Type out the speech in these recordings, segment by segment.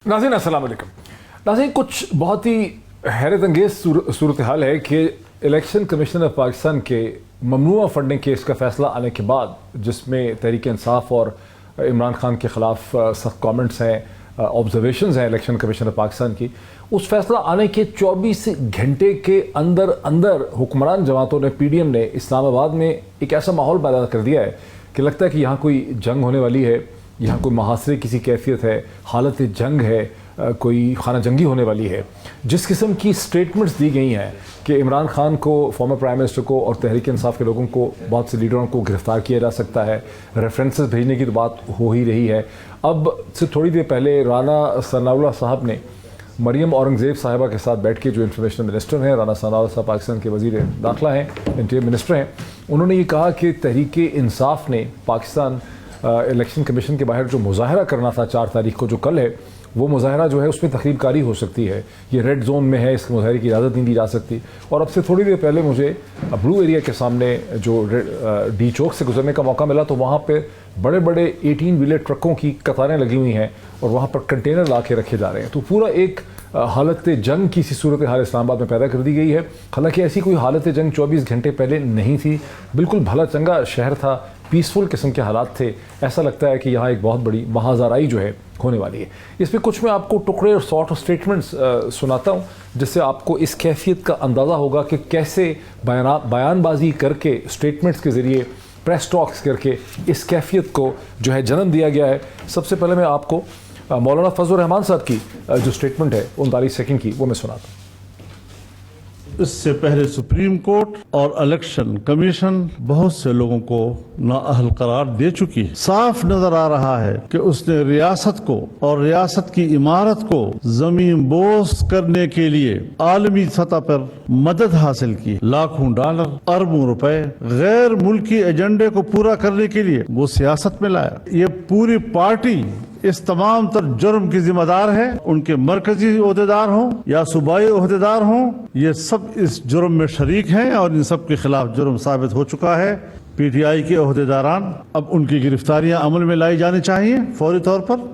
नाज़रीन अस्सलाम वालेकुम। नाज़रीन, कुछ बहुत ही हैरत अंगेज़ सूरत हाल है कि इलेक्शन कमीशन ऑफ पाकिस्तान के ममनुआ फंडिंग केस का फ़ैसला आने के बाद, जिसमें तहरीक इंसाफ और इमरान खान के ख़िलाफ़ सख्त कमेंट्स हैं, ऑब्जर्वेशंस हैं इलेक्शन कमीशन ऑफ पाकिस्तान की, उस फैसला आने के 24 घंटे के अंदर अंदर हुक्मरान जमातों ने, PDM ने इस्लामाबाद में एक ऐसा माहौल पैदा कर दिया है कि लगता है कि यहाँ कोई जंग होने वाली है, यहाँ कोई मुहासरे किसी कैफियत है, हालत जंग है, कोई खाना जंगी होने वाली है। जिस किस्म की स्टेटमेंट्स दी गई हैं कि इमरान खान को, फॉर्मर प्राइम मिनिस्टर को और तहरीक इंसाफ के लोगों को, बहुत से लीडरों को गिरफ़्तार किया जा सकता है, रेफरेंसेस भेजने की तो बात हो ही रही है। अब से थोड़ी देर पहले राना सनाउल्लाह साहब ने मरियम औरंगज़ेब साहिबा के साथ बैठ के, जो इंफॉर्मेशन मिनिस्टर हैं, राना सनाउल्लाह साहब पाकिस्तान के वज़ीर दाखिला हैं, इंटीरियर मिनिस्टर हैं, उन्होंने ये कहा कि तहरीक इंसाफ ने पाकिस्तान इलेक्शन कमीशन के बाहर जो मुज़ाहरा करना था 4 तारीख को, जो कल है, वो मुज़ाहरा जो है उसमें तकरीबकारी हो सकती है, ये रेड जोन में है, इस मुज़ाहरे की इजाज़त नहीं दी जा सकती। और अब से थोड़ी देर पहले मुझे ब्लू एरिया के सामने जो डी चौक से गुजरने का मौका मिला, तो वहाँ पे बड़े बड़े 18 व्हीलर ट्रकों की कतारें लगी हुई हैं और वहाँ पर कंटेनर ला के रखे जा रहे हैं। तो पूरा एक हालत जंग की सी सूरत हाल इस्लामाबाद में पैदा कर दी गई है। हालांकि ऐसी कोई हालत जंग 24 घंटे पहले नहीं थी, बिल्कुल भला चंगा शहर था, पीसफुल किस्म के हालात थे। ऐसा लगता है कि यहाँ एक बहुत बड़ी महाज़ाराई जो है होने वाली है। इसमें कुछ मैं आपको टुकड़े और शॉर्ट स्टेटमेंट्स सुनाता हूँ, जिससे आपको इस कैफियत का अंदाज़ा होगा कि कैसे बयानबाजी करके, स्टेटमेंट्स के ज़रिए, प्रेस टॉक्स करके इस कैफियत को जो है जन्म दिया गया है। सबसे पहले मैं आपको मौलाना फजल रहमान साहब की जो स्टेटमेंट है 39 सेकंड की, वो मैं सुनाता हूँ। इससे पहले सुप्रीम कोर्ट और इलेक्शन कमीशन बहुत से लोगों को नाअहल करार दे चुकी है। साफ नजर आ रहा है कि उसने रियासत को और रियासत की इमारत को जमीन बोस करने के लिए आलमी सतह पर मदद हासिल की। लाखों डॉलर, अरबों रुपए गैर मुल्की एजेंडे को पूरा करने के लिए वो सियासत में लाया। ये पूरी पार्टी इस तमाम तर जुर्म की जिम्मेदार है। उनके मरकजी ओहदेदार हों या सूबाई ओहदेदार हों, ये सब इस जुर्म में शरीक हैं और इन सब के खिलाफ जुर्म साबित हो चुका है। PTI के ओहदेदारान, अब उनकी गिरफ्तारियां अमल में लाई जानी चाहिए फौरी तौर पर।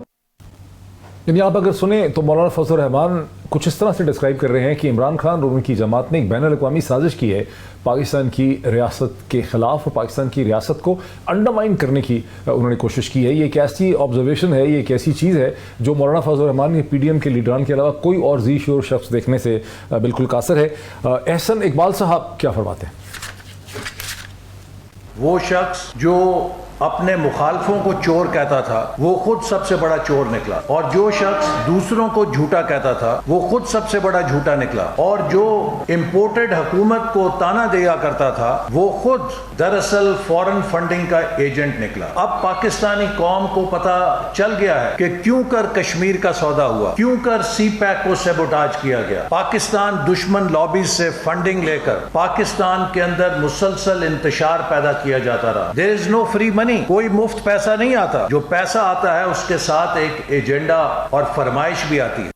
यानी आप अगर सुने तो मौलाना फजल रहमान कुछ इस तरह से डिस्क्राइब कर रहे हैं कि इमरान खान और उनकी जमात ने एक बैनुल-अक़वामी साजिश की है पाकिस्तान की रियासत के ख़िलाफ़ और पाकिस्तान की रियासत को अंडरमाइन करने की उन्होंने कोशिश की है। ये एक ऐसी ऑब्जर्वेशन है, ये एक ऐसी चीज़ है जो मौलाना फजल रहमान ने PDM के लीडरान के अलावा कोई और जी शोर शख्स देखने से बिल्कुल कासर है। एहसन इकबाल साहब क्या फरमाते हैं? वो शख्स जो अपने मुखालफों को चोर कहता था, वो खुद सबसे बड़ा चोर निकला। और जो शख्स दूसरों को झूठा कहता था, वो खुद सबसे बड़ा झूठा निकला। और जो इम्पोर्टेड हुकूमत को ताना दिया करता था, वो खुद दरअसल फॉरेन फंडिंग का एजेंट निकला। अब पाकिस्तानी कौम को पता चल गया है कि क्यों कर कश्मीर का सौदा हुआ, क्यों कर CPAC को सेबोटाज किया गया। पाकिस्तान दुश्मन लॉबीज से फंडिंग लेकर पाकिस्तान के अंदर मुसलसल इंतशार पैदा किया जाता रहा। There is no free money, कोई मुफ्त पैसा नहीं आता। जो पैसा आता है उसके साथ एक एजेंडा और फरमाइश भी आती है।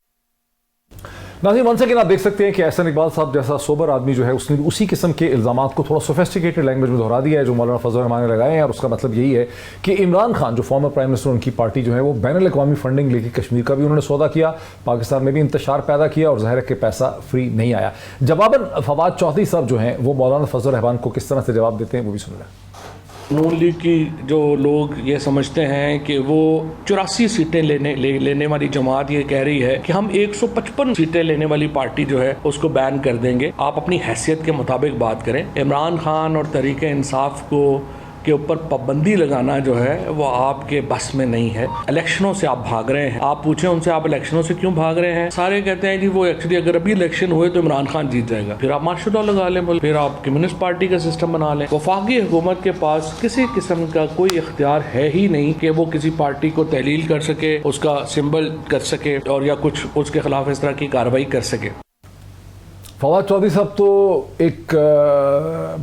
नाज़रीन, वन सेकंड आप देख सकते हैं कि एहसन इकबाल साहब जैसा सोबर आदमी जो है, उसने उसी किस्म के इल्ज़ामात को थोड़ा सोफिस्टिकेटेड लैंग्वेज में दोहरा दिया है जो मौलाना फजल रहमान ने लगाए हैं। और उसका मतलब यही है कि इमरान खान जो फॉर्मर प्राइम मिनिस्टर, उनकी पार्टी जो है वो बैनुल-अक़वामी फंडिंग लेके कश्मीर का भी उन्होंने सौदा किया, पाकिस्तान में भी इंतशार पैदा किया और ज़ाहिर है कि पैसा फ्री नहीं आया। जवाबन फवाद चौधरी साहब जो हैं वो मौलाना फजल रहमान को किस तरह से जवाब देते हैं, वो भी सुन लें। नून लीग की जो लोग ये समझते हैं कि वो 84 सीटें लेने वाली जमात ये कह रही है कि हम 155 सीटें लेने वाली पार्टी जो है उसको बैन कर देंगे। आप अपनी हैसियत के मुताबिक बात करें। इमरान खान और तहरीक इंसाफ को के ऊपर पाबंदी लगाना जो है वो आपके बस में नहीं है। इलेक्शनों से आप भाग रहे हैं। आप पूछें उनसे आप इलेक्शनों से क्यों भाग रहे हैं, सारे कहते हैं कि वो एक्चुअली अगर अभी इलेक्शन हुए तो इमरान खान जीत जाएगा। फिर आप मार्शल लॉ लगा लें, फिर आप कम्युनिस्ट पार्टी का सिस्टम बना लें। वफाकी हुकूमत के पास किसी किस्म का कोई इख्तियार है ही नहीं कि वो किसी पार्टी को तहलील कर सके, उसका सिंबल कर सके और या कुछ उसके खिलाफ इस तरह की कार्रवाई कर सके। फवाद चौधरी साहब तो एक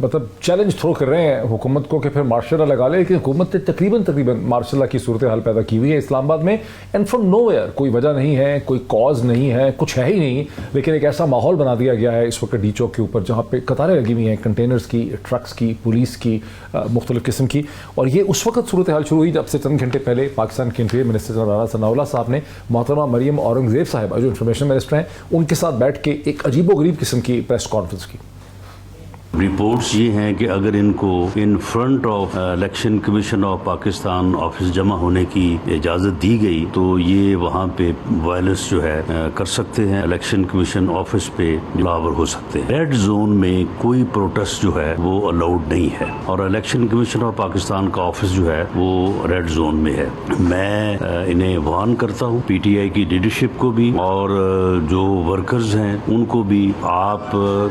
मतलब चैलेंज थ्रो कर रहे हैं हुकूमत को कि फिर मार्शल लॉ लगा ले, लेकिन हुकूमत ने तकरीबन मार्शल लॉ की सूरत हाल पैदा की हुई है इस्लामाबाद में, एंड फ्रॉम नोवेयर, कोई वजह नहीं है, कोई कॉज नहीं है, कुछ है ही नहीं, लेकिन एक ऐसा माहौल बना दिया गया है इस वक्त डी चौक के ऊपर जहाँ पे कतारें लगी हुई हैं कंटेनर्स की, ट्रक्स की, पुलिस की, मुख्तलिफ किस्म की। और ये उस वक्त सूरत हाल शुरू हुई जब से चंद घंटे पहले पाकिस्तान के इंटीरियर मिनिस्टर राना सनाउल्लाह साहब ने मोहतरमा मरियम औरंगजेब साहिबा जो इंफॉर्मेशन मिनिस्टर हैं उनके साथ बैठ के एक अजीबोगरीब किस्म की प्रेस कॉन्फ्रेंस की। रिपोर्ट्स ये हैं कि अगर इनको in front of election commission of Pakistan office जमा होने की इजाज़त दी गई तो ये वहाँ पे वायलेंस जो है कर सकते हैं, इलेक्शन कमीशन ऑफिस पे हमलावर हो सकते हैं। रेड जोन में कोई प्रोटेस्ट जो है वो अलाउड नहीं है और इलेक्शन कमीशन ऑफ पाकिस्तान का ऑफिस जो है वो रेड जोन में है। मैं इन्हें वार्न करता हूँ, पीटीआई की लीडरशिप को भी और जो वर्कर्स हैं उनको भी, आप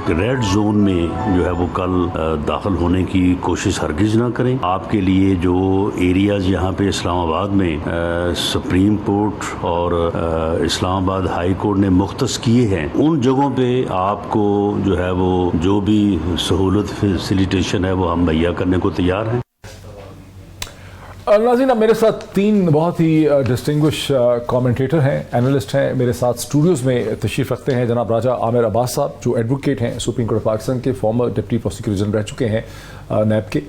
रेड जोन में जो है वो कल दाखिल होने की कोशिश हरगिज ना करें। आपके लिए जो एरियाज यहाँ पे इस्लामाबाद में सुप्रीम कोर्ट और इस्लामाबाद हाई कोर्ट ने मुख्तस किए हैं, उन जगहों पे आपको जो है वो जो भी सहूलत फैसिलिटेशन है वो हम मुहैया करने को तैयार हैं। नाज़रीन, मेरे साथ तीन बहुत ही डिस्टिंग्विश कमेंटेटर हैं, एनालिस्ट हैं, मेरे साथ स्टूडियोज़ में तशरीफ़ रखते हैं। जनाब राजा आमिर अब्बास साहब जो एडवोकेट हैं, सुप्रीम कोर्ट ऑफ पाकिस्तान के फॉर्मर डिप्टी प्रोसिक्यूटर जनरल रह चुके हैं नैब के,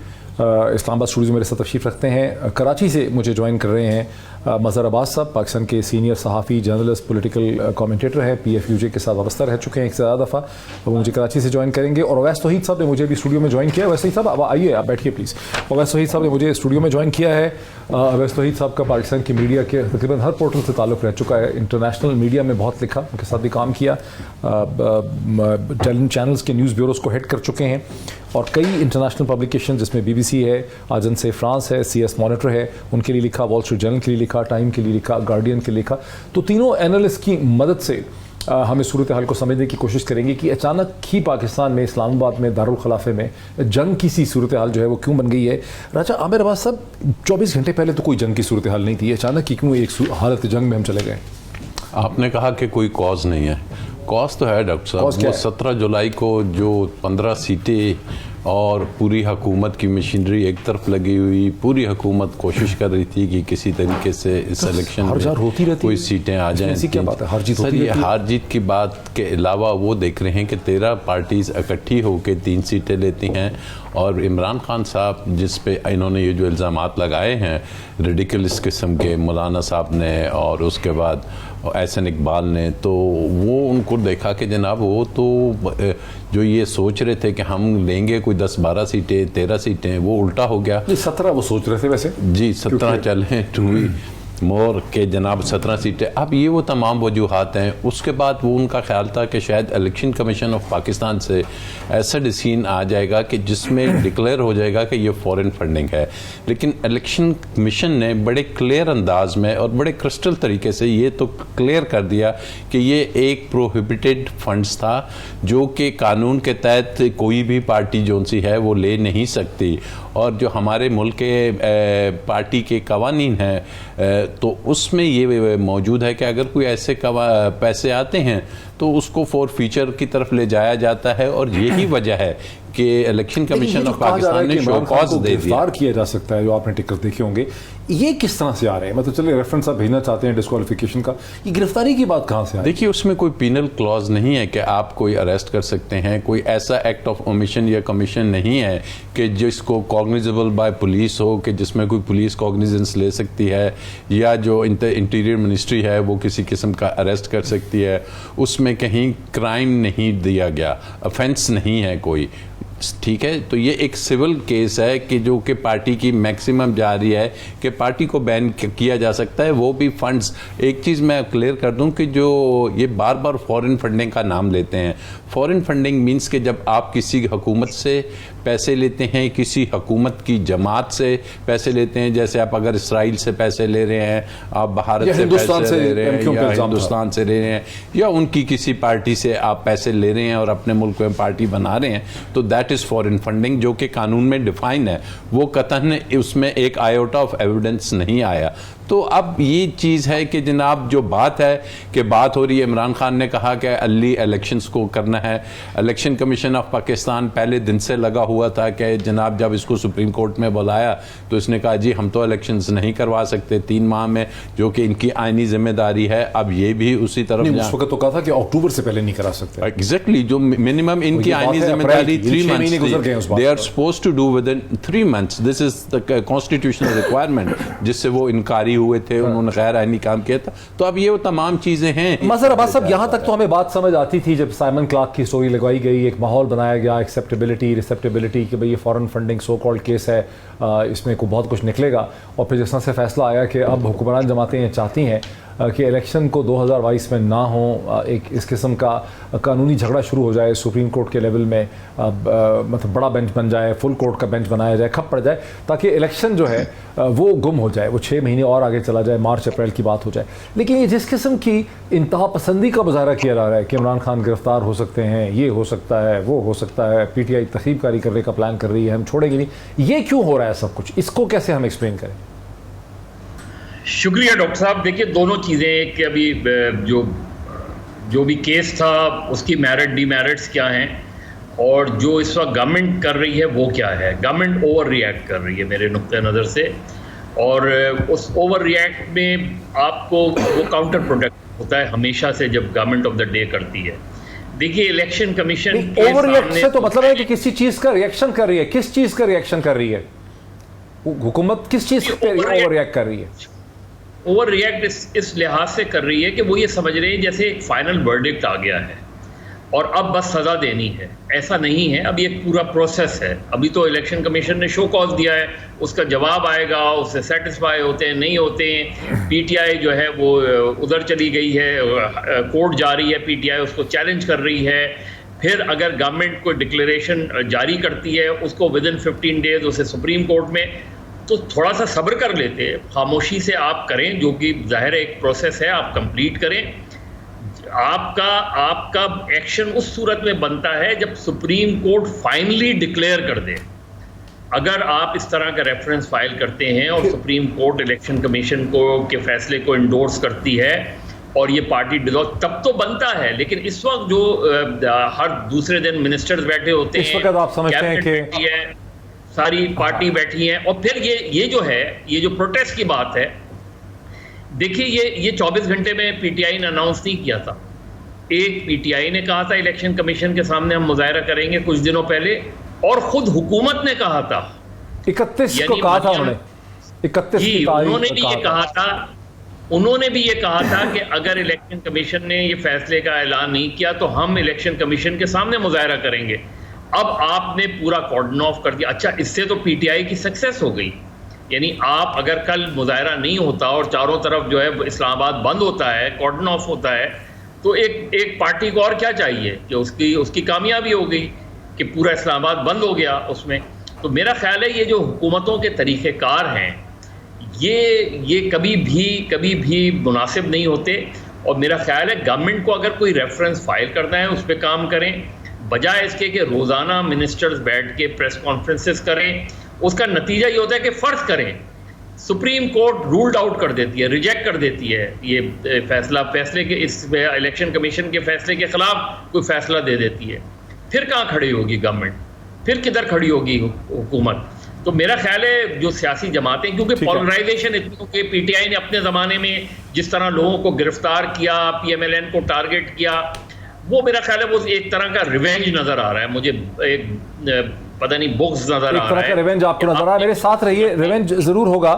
इस्लामाबाद स्टूडियोज़ में मेरे साथ तशरीफ़ रखते हैं। कराची से मुझे ज्वाइन कर रहे हैं मज़हर अब्बास साहब, पाकिस्तान के सीनियर सहाफ़ी, जर्नलिस्ट, पॉलिटिकल कमेंटेटर हैं, PFUJ के साथ वाबस्ता रह चुके हैं एक से ज़्यादा दफ़ा, वो मुझे कराची से ज्वाइन करेंगे। और अवैस तौहीद साहब ने मुझे भी स्टूडियो में ज्वाइन किया। अवैस तौहीद साहब अब आइए, आप बैठिए प्लीज़। अवैस तौहीद साहब ने मुझे स्टूडियो में ज्वाइन किया है। अवैस तौहीद साहब का पाकिस्तान की मीडिया के तकरीबन हर पोर्टल से ताल्लुक़ रह चुका है, इंटरनेशनल मीडिया में बहुत लिखा, उनके साथ भी काम किया, चैनल्स के न्यूज़ ब्यूरोज़ को हेड कर चुके हैं और कई इंटरनेशनल पब्लिकेशन जिसमें BBC है, आजंसे फ्रांस है, CS मॉनिटर है, उनके लिए लिखा, वॉल स्ट्रीट जर्नल के लिए लिखा, टाइम के लिए लिखा, गार्डियन के लिए लिखा। तो तीनों एनालिस्ट की मदद से हम इस सूरत हाल को समझने की कोशिश करेंगे कि अचानक ही पाकिस्तान में, इस्लामाबाद में, दारुल खिलाफे में जंग की सी सूरत हाल जो है वो क्यों बन गई है। राजा आमिर अब्बास साहब, 24 घंटे पहले तो कोई जंग की सूरत हाल नहीं थी, अचानक ही क्यों एक हालत जंग में हम चले गए? आपने कहा कि कोई कॉज नहीं है, कॉज तो है डॉक्टर साहब। वो 17 जुलाई को जो 15 सीटें और पूरी हुकूमत की मशीनरी एक तरफ लगी हुई, पूरी हुकूमत कोशिश कर रही थी कि किसी तरीके से इस इलेक्शन में कोई सीटें आ जाएं। ऐसी क्या बात है, हार जीत सर ये हार जीत की बात के अलावा वो देख रहे हैं कि 13 पार्टीज इकट्ठी होकर 3 सीटें लेती हैं और इमरान खान साहब जिस पे इन्होंने ये जो इल्ज़ामात लगाए हैं रिडिकुलस किस्म के, मौलाना साहब ने और उसके बाद एहसन इकबाल ने, तो वो उनको देखा कि जनाब वो तो जो ये सोच रहे थे कि हम लेंगे कोई 10-12 सीटें, 13 सीटें, वो उल्टा हो गया। 17 वो सोच रहे थे वैसे जी, 17 चले टू मोर के जनाब 17 सीटें। अब ये वो तमाम वजूहात हैं। उसके बाद वो उनका ख्याल था कि शायद इलेक्शन कमीशन ऑफ पाकिस्तान से ऐसा डिसीजन आ जाएगा कि जिसमें डिक्लेयर हो जाएगा कि ये फॉरेन फंडिंग है, लेकिन इलेक्शन कमीशन ने बड़े क्लियर अंदाज में और बड़े क्रिस्टल तरीके से ये तो क्लियर कर दिया कि ये एक प्रोहिबिटेड फंड्स था जो कि कानून के तहत कोई भी पार्टी जो सी है वो ले नहीं सकती, और जो हमारे मुल्क के पार्टी के कवानीन हैं तो उसमें ये मौजूद है कि अगर कोई ऐसे पैसे आते हैं तो उसको फॉर फ्यूचर की तरफ ले जाया जाता है। और यही वजह है कि इलेक्शन कमीशन ऑफ पाकिस्तान ने शो कॉज दे दिया। किया जा सकता है, जो आपने टिकट देखे होंगे, ये किस तरह से आ रहे हैं? मतलब चलिए रेफरेंस आप भेजना चाहते हैं डिस्क्वालिफिकेशन का, ये गिरफ्तारी की बात कहाँ से आ रही है? देखिए उसमें कोई पीनल क्लॉज नहीं है कि आप कोई अरेस्ट कर सकते हैं, कोई ऐसा एक्ट ऑफ ओमिशन या कमीशन नहीं है कि जिसको कॉग्निजेबल बाय पुलिस हो, कि जिसमें कोई पुलिस कॉग्निजेंस ले सकती है या जो इंटीरियर मिनिस्ट्री है वो किसी किस्म का अरेस्ट कर सकती है। उसमें कहीं क्राइम नहीं दिया गया, ऑफेंस नहीं है कोई, ठीक है। तो ये एक सिविल केस है कि जो कि पार्टी की मैक्सिमम जा रही है कि पार्टी को बैन किया जा सकता है, वो भी फंड्स। एक चीज़ मैं क्लियर कर दूं कि जो ये बार बार फॉरेन फंडिंग का नाम लेते हैं, फॉरेन फंडिंग मींस कि जब आप किसी हुकूमत से पैसे लेते हैं, किसी हुकूमत की जमात से पैसे लेते हैं, जैसे आप अगर इसराइल से पैसे ले रहे हैं, आप भारत से पैसे ले रहे हैं या हिंदुस्तान से ले रहे हैं या उनकी किसी पार्टी से आप पैसे ले रहे हैं और अपने मुल्क में पार्टी बना रहे हैं, तो दैट इज़ फॉरेन फंडिंग, जो कि कानून में डिफाइन है। वो कतन उसमें एक आयोटा ऑफ एविडेंस नहीं आया। तो अब ये चीज़ है कि जनाब जो बात है कि बात हो रही है, इमरान खान ने कहा कि अर्ली इलेक्शंस को करना है। इलेक्शन कमीशन ऑफ पाकिस्तान पहले दिन से लगा हुआ था कि जनाब जब इसको सुप्रीम कोर्ट में बुलाया तो इसने कहा जी हम तो इलेक्शंस नहीं करवा सकते 3 माह में, जो कि इनकी आइनी जिम्मेदारी है। अब ये भी उसी तरफ उस वक्त तो कहा था कि अक्टूबर से पहले नहीं करा सकते। एग्जैक्टली, जो मिनिमम इनकी आइनी जिम्मेदारी 3 months, they are supposed to do within 3 months, this is the constitutional requirement, जिससे वो इनकारी हुए थे, उन्होंने गैर आईनी काम किया था। तो अब ये वो तमाम चीजें हैं। मज़हर अब्बास साहब, यहाँ तक तो हमें बात समझ आती थी जब साइमन क्लार्क की स्टोरी लगवाई गई, एक माहौल बनाया गया एक्सेप्टेबिलिटी रिसेप्टेबिलिटी कि भाई ये foreign funding so called case है, इसमें को बहुत कुछ निकलेगा। और फिर जिस तरह से फैसला आया कि अब हुक्मरान जमातें ये चाहती हैं कि इलेक्शन को 2022 में ना हो, एक इस किस्म का कानूनी झगड़ा शुरू हो जाए सुप्रीम कोर्ट के लेवल में, मतलब बड़ा बेंच बन जाए, फुल कोर्ट का बेंच बनाया जाए, खप पड़ जाए, ताकि इलेक्शन जो है वो गुम हो जाए, वो 6 महीने और आगे चला जाए, मार्च अप्रैल की बात हो जाए। लेकिन ये जिस किस्म की इंतहा पसंदी का मुजाहरा किया जा रहा है कि इमरान खान गिरफ्तार हो सकते हैं, ये हो सकता है, वो हो सकता है, PTI तखरीबकारी करने का प्लान कर रही है, हम छोड़ेंगे नहीं, ये क्यों हो रहा है सब कुछ? इसको कैसे हम एक्सप्लेन करें? शुक्रिया डॉक्टर साहब। देखिए, दोनों चीज़ें कि अभी जो भी केस था उसकी मेरिट डीमेरिट्स क्या हैं और जो इस वक्त गवर्नमेंट कर रही है वो क्या है। गवर्नमेंट ओवर रिएक्ट कर रही है मेरे नुक्ते नज़र से, और उस ओवर रिएक्ट में आपको वो काउंटर प्रोडक्ट होता है हमेशा से जब गवर्नमेंट ऑफ द डे करती है। देखिए, इलेक्शन कमीशन ओवर रिएक्ट से तो मतलब है कि किसी चीज़ का रिएक्शन कर रही है। किस चीज़ का रिएक्शन कर रही है हुकूमत? किस चीज़ पे ओवर रिएक्ट कर रही है? ओवर रिएक्ट इस लिहाज से कर रही है कि वो ये समझ रहे हैं जैसे एक फाइनल वर्डिक्ट आ गया है और अब बस सज़ा देनी है। ऐसा नहीं है, अब ये पूरा प्रोसेस है। अभी तो इलेक्शन कमीशन ने शो कॉज दिया है, उसका जवाब आएगा, उससे सेटिस्फाई होते हैं नहीं होते हैं। PTI जो है वो उधर चली गई है, कोर्ट जा रही है, PTI उसको चैलेंज कर रही है। फिर अगर गवर्नमेंट कोई डिक्लेरेशन जारी करती है उसको विदिन 15 डेज उसे सुप्रीम कोर्ट में, तो थोड़ा सा सब्र कर लेते, खामोशी से आप करें, जो कि जाहिर एक प्रोसेस है, आप कंप्लीट करें। आपका एक्शन उस सूरत में बनता है जब सुप्रीम कोर्ट फाइनली डिक्लेयर कर दे। अगर आप इस तरह का रेफरेंस फाइल करते हैं और सुप्रीम कोर्ट इलेक्शन कमीशन के फैसले को इंडोर्स करती है और ये पार्टी डिसॉल्व, तब तो बनता है। लेकिन इस वक्त जो हर दूसरे दिन मिनिस्टर्स बैठे होते हैं, इस वक्त आप समझते हैं कि सारी पार्टी बैठी है, और फिर ये जो है, ये जो प्रोटेस्ट की बात है, देखिए ये 24 घंटे में PTI ने अनाउंस नहीं किया था। एक PTI ने कहा था इलेक्शन कमीशन के सामने हम मुजाहरा करेंगे कुछ दिनों पहले, और खुद हुकूमत ने कहा था 31 को कहा था उन्होंने, 31 की उन्होंने भी ये कहा था, उन्होंने भी ये कहा था कि अगर इलेक्शन कमीशन ने ये फैसले का ऐलान नहीं किया तो हम इलेक्शन कमीशन के सामने मुजाहरा करेंगे। अब आपने पूरा कॉर्डन ऑफ कर दिया। अच्छा, इससे तो PTI की सक्सेस हो गई। यानी आप अगर कल मुजाहरा नहीं होता और चारों तरफ जो है इस्लामाबाद बंद होता है, कॉर्डन ऑफ होता है, तो एक पार्टी को और क्या चाहिए कि उसकी कामयाबी हो गई कि पूरा इस्लामाबाद बंद हो गया उसमें। तो मेरा ख्याल है ये जो हुकूमतों के तरीक़ेकार हैं ये कभी भी मुनासिब नहीं होते। और मेरा ख्याल है गवर्नमेंट को अगर कोई रेफरेंस फाइल करना है उस पर काम करें, बजाय इसके कि रोज़ाना मिनिस्टर्स बैठ के प्रेस कॉन्फ्रेंसेस करें। उसका नतीजा ये होता है कि फ़र्ज़ करें सुप्रीम कोर्ट रूल्ड आउट कर देती है, रिजेक्ट कर देती है ये फैसले के, इस इलेक्शन कमीशन के फैसले के ख़िलाफ़ कोई फैसला दे देती है। फिर कहाँ खड़ी होगी गवर्नमेंट? फिर किधर खड़ी होगी हुकूमत? तो मेरा ख्याल है जो सियासी जमातें, क्योंकि पोलराइजेशन इतनी हो गई, PTI ने अपने ज़माने में जिस तरह लोगों को गिरफ्तार किया, PMLN को टारगेट किया, वो मेरा ख्याल है वो एक तरह का रिवेंज नजर आ रहा है मुझे, एक पता नहीं बुक्स नजर आ रहा है, एक तरह का रिवेंज आपको नजर आ रहा है। मेरे साथ रहिए, रिवेंज जरूर होगा।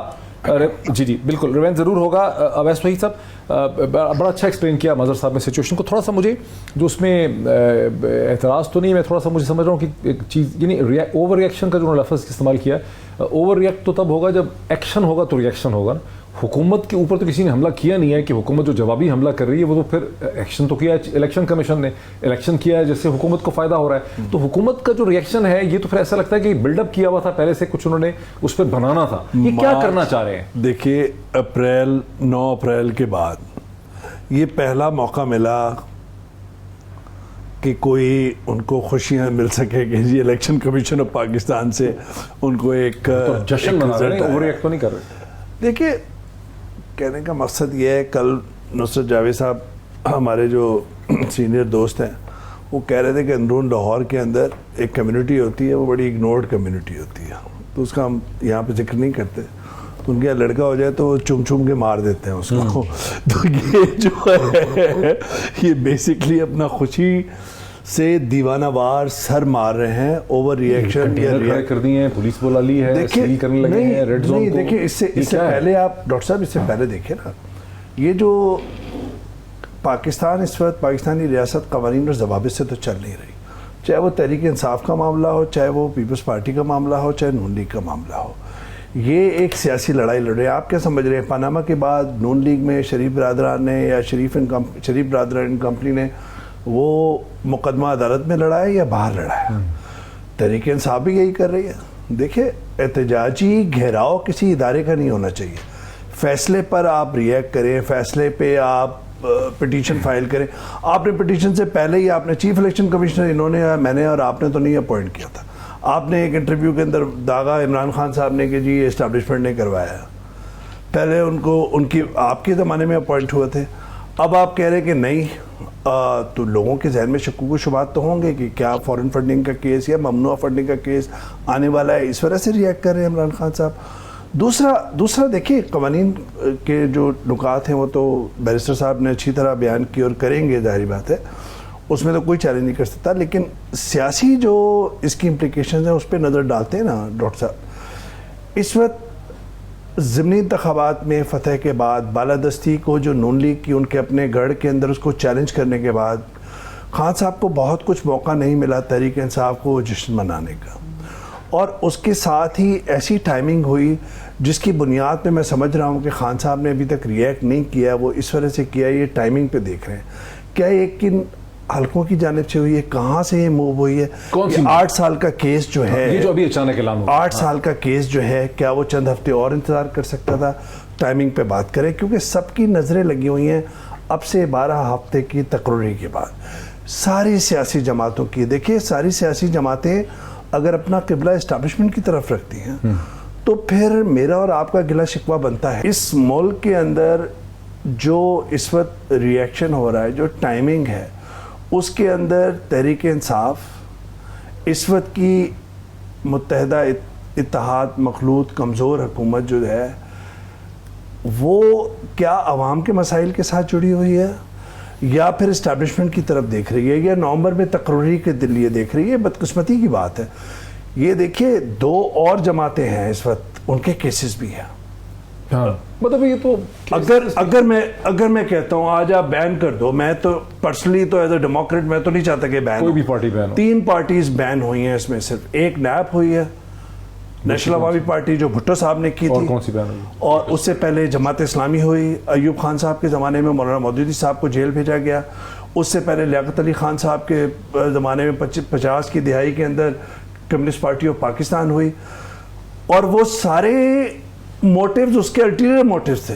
जी बिल्कुल, रिवेंज जरूर होगा। अवैस वही सब बड़ा अच्छा एक्सप्लेन किया मज़हर साहब ने सिचुएशन को। थोड़ा सा मुझे जो उसमें एतराज़ तो नहीं, मैं थोड़ा सा मुझे समझ रहा हूँ कि एक चीज़, यानी ओवर रिएक्शन का जो लफ्ज़ इस्तेमाल किया, ओवर रिएक्ट तो तब होगा जब एक्शन होगा तो रिएक्शन होगा ना। हुकूमत के ऊपर तो किसी ने हमला किया नहीं है कि हुकूमत जो जवाबी हमला कर रही है वो तो फिर एक्शन तो किया है, इलेक्शन कमीशन ने इलेक्शन किया है जिससे हुकूमत को फ़ायदा हो रहा है। तो हुकूमत का जो रिएक्शन है ये तो फिर ऐसा लगता है कि बिल्डअप किया हुआ था पहले से, कुछ उन्होंने उस पर बनाना था। ये क्या करना चाह रहे हैं? देखिए, 9 अप्रैल के बाद ये पहला मौका मिला कि कोई उनको खुशियां मिल सके कि जी इलेक्शन कमीशन ऑफ पाकिस्तान से उनको एक जश्न मना रहे हैं, ओवर रिएक्ट तो नहीं कर रहे। देखिए, कहने का मकसद ये है, कल नुसरत जावेद साहब हमारे जो सीनियर दोस्त हैं वो कह रहे थे कि अंदरून लाहौर के अंदर एक कम्युनिटी होती है, वो बड़ी इग्नोर्ड कम्युनिटी होती है, तो उसका हम यहाँ पे जिक्र नहीं करते। तो उनके यहाँ लड़का हो जाए तो चुम चुम के मार देते हैं उसको। तो ये जो है ये बेसिकली अपना खुशी से दीवानावार सर मार रहे हैं, ओवर रिएक्शन कर दी है, पुलिस बुला ली है, सील करने लगे हैं रेड जोन को। देखिए इससे पहले आप डॉक्टर साहब इससे पहले देखिए ना, ये जो पाकिस्तान इस वक्त पाकिस्तानी रियासत कवानीन और ज़वाबित से तो चल नहीं रही, चाहे वो तहरीक इंसाफ का मामला हो, चाहे वो पीपल्स पार्टी का मामला हो, चाहे नून लीग का मामला हो। ये एक सियासी लड़ाई लड़ रहे हैं। आप क्या समझ रहे हैं, पनामा के बाद नून लीग में शरीफ बरदरान ने या शरीफ बरदरान कंपनी ने वो मुकदमा अदालत में लड़ा है या बाहर लड़ा है? तहरीक इंसाफ भी यही कर रही है। देखिए एहतजाजी घेराव किसी इदारे का नहीं होना चाहिए। फैसले पर आप रिएक्ट करें, फैसले पे आप पिटीशन फाइल करें। आपने पिटीशन से पहले ही आपने चीफ इलेक्शन कमिश्नर इन्होंने मैंने और आपने तो नहीं अपॉइंट किया था। आपने एक इंटरव्यू के अंदर दागा इमरान खान साहब ने कि जी एस्टैब्लिशमेंट ने करवाया, पहले उनको उनकी आपके ज़माने में अपॉइंट हुए थे। अब आप कह रहे हैं कि नहीं, तो लोगों के जहन में शक्कू को शुबात तो होंगे कि क्या फॉरेन फंडिंग का केस या ममनुआ फंडिंग का केस आने वाला है, इस वजह से रिएक्ट कर रहे हैं इमरान खान साहब। दूसरा देखिए कवानीन के जो नुकात हैं वो तो बैरिस्टर साहब ने अच्छी तरह बयान की और करेंगे, जाहिर बात है, उसमें तो कोई चैलेंज नहीं कर सकता। लेकिन सियासी जो इसकी इम्प्लिकेशन है उस पर नज़र डालते हैं ना डॉक्टर साहब। इस वक्त ज़िमनी इंतखाबात में फ़तह के बाद बालादस्ती को जो नून लीग की उनके अपने गढ़ के अंदर उसको चैलेंज करने के बाद खान साहब को बहुत कुछ मौका नहीं मिला तहरीक इंसाफ को जश्न मनाने का, और उसके साथ ही ऐसी टाइमिंग हुई जिसकी बुनियाद पे मैं समझ रहा हूँ कि खान साहब ने अभी तक रिएक्ट नहीं किया। वो इस वजह से किया, ये टाइमिंग पे देख रहे हैं। क्या ये किन हल्कों की जानिब से हुई है, कहाँ से ये मूव हुई है? कौन सी 8 साल का केस जो है, ये जो अभी अचानक ऐलान हुआ, 8 साल का केस जो है, क्या वो चंद हफ्ते और इंतजार कर सकता था? टाइमिंग पे बात करें, क्योंकि सबकी नज़रें लगी हुई हैं अब से 12 हफ्ते की तकरीर के बाद सारी सियासी जमातों की। देखिए सारी सियासी जमातें अगर अपना किबला इस्टेब्लिशमेंट की तरफ रखती हैं तो फिर मेरा और आपका गिला शिकवा बनता है। इस मुल्क के अंदर जो इस वक्त रिएक्शन हो रहा है, जो टाइमिंग है, उसके अंदर तहरीक इंसाफ इस वक्त की मुत्तहदा इत्तेहाद मखलूत कमज़ोर हुकूमत जो है वो क्या अवाम के मसाइल के साथ जुड़ी हुई है या फिर इस्टेब्लिशमेंट की तरफ देख रही है या नवंबर में तकरीर के लिए देख रही है? बदकिस्मती की बात है। ये देखिए 2 और जमातें हैं इस वक्त, उनके केसेस भी हैं। हाँ, मतलब ये तो अगर मैं कहता हूँ आज आप बैन कर दो, मैं तो पर्सनली तो एज अ डेमोक्रेट मैं तो नहीं चाहता कि बैन कोई भी पार्टी बैन हो। 3 पार्टीज बैन हुई हैं, इसमें सिर्फ एक नैप हुई है, नेशनल अवामी पार्टी जो भुट्टो साहब ने की थी, कौन सी बैन हुई? और उससे पहले जमात इस्लामी हुई। अयूब खान साहब के ज़माने में मौलाना मौदूदी साहब को जेल भेजा गया। उससे पहले लियाकत अली खान साहब के ज़माने में 50 की दिहाई के अंदर कम्युनिस्ट पार्टी ऑफ पाकिस्तान हुई, और वो सारे मोटिव्स उसके अल्टीरियर मोटिव्स थे।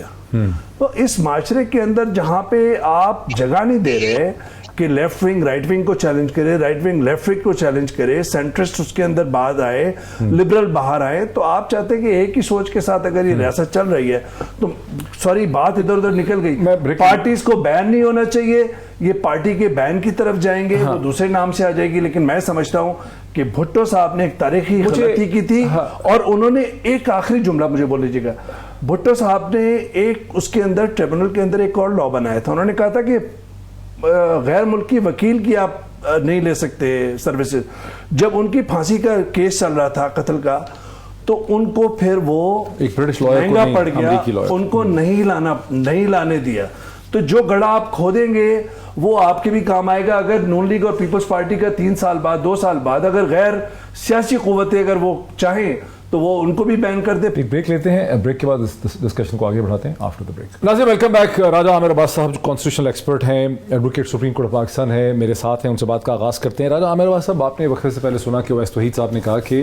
तो इस माशरे के अंदर जहाँ पे आप जगह नहीं दे रहे कि लेफ्ट विंग राइट विंग को चैलेंज करे, राइट विंग लेफ्ट विंग को चैलेंज करे, सेंट्रिस्ट उसके अंदर बाहर आए, लिबरल बाहर आए, तो आप चाहते हैं कि एक ही सोच के साथ अगर ये रियासत चल रही है तो सॉरी बात इधर उधर निकल गई। पार्टीज को बैन नहीं होना चाहिए, ये पार्टी के बैन की तरफ जाएंगे, हाँ। वो दूसरे नाम से आ जाएगी। लेकिन मैं समझता हूं कि भुट्टो साहब ने एक तारीखी गलती की थी, हाँ। और उन्होंने एक आखिरी जुमला मुझे बोल लीजिएगा, भुट्टो साहब ने एक उसके अंदर ट्रिब्यूनल के अंदर एक और लॉ बनाया था। उन्होंने कहा था कि गैर मुल्की वकील की आप नहीं ले सकते सर्विसेज। जब उनकी फांसी का केस चल रहा था कत्ल का, तो उनको फिर वो एक ब्रिटिश लॉयर महंगा पड़ गया, उनको नहीं लाने दिया। तो जो गड़ा आप खोदेंगे वो आपके भी काम आएगा। अगर नून लीग और पीपल्स पार्टी का 3 साल बाद 2 साल बाद अगर गैर सियासी कुव्वतें अगर वो चाहें तो वो उनको भी बैन कर दे। एक ब्रेक लेते हैं, ब्रेक के बाद इस डिस्कशन को आगे बढ़ाते हैं आफ्टर द ब्रेक। नाज़रीन वेलकम बैक। राजा आमिर अब्बास साहब जो कॉन्स्टिट्यूशनल एक्सपर्ट हैं, advocate supreme court of Pakistan है, मेरे साथ हैं, उनसे बात का आगाज़ करते हैं। राजा आमिर अब्बास साहब, आपने वक्त से पहले सुना कि ओवैस तौहीद साहब ने कहा कि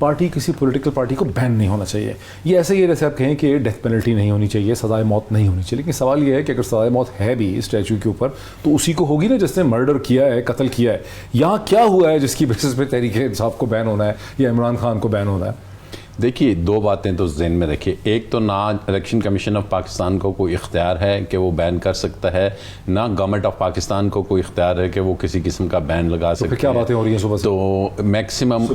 पार्टी किसी पॉलिटिकल पार्टी को बैन नहीं होना चाहिए। ये ऐसे ही जैसे आप कहें कि डेथ पेनल्टी नहीं होनी चाहिए, सजाए मौत नहीं होनी चाहिए। लेकिन सवाल ये है कि अगर सजाए मौत है भी स्टैचू के ऊपर तो उसी को होगी ना जिसने मर्डर किया है, कत्ल किया है। यहाँ क्या हुआ है जिसकी बेसिस पे तहरीक इंसाफ को बैन होना है या इमरान खान को बैन होना है? देखिए, दो बातें तो जहन में रखिए। एक तो ना इलेक्शन कमीशन ऑफ पाकिस्तान को कोई इख्तियार है कि वो बैन कर सकता है, ना गवर्नमेंट ऑफ पाकिस्तान को कोई इख्तियार है कि वो किसी किस्म का बैन लगा सकता है। क्या बातें हो रही हैं सुबह से? तो मैक्सिमम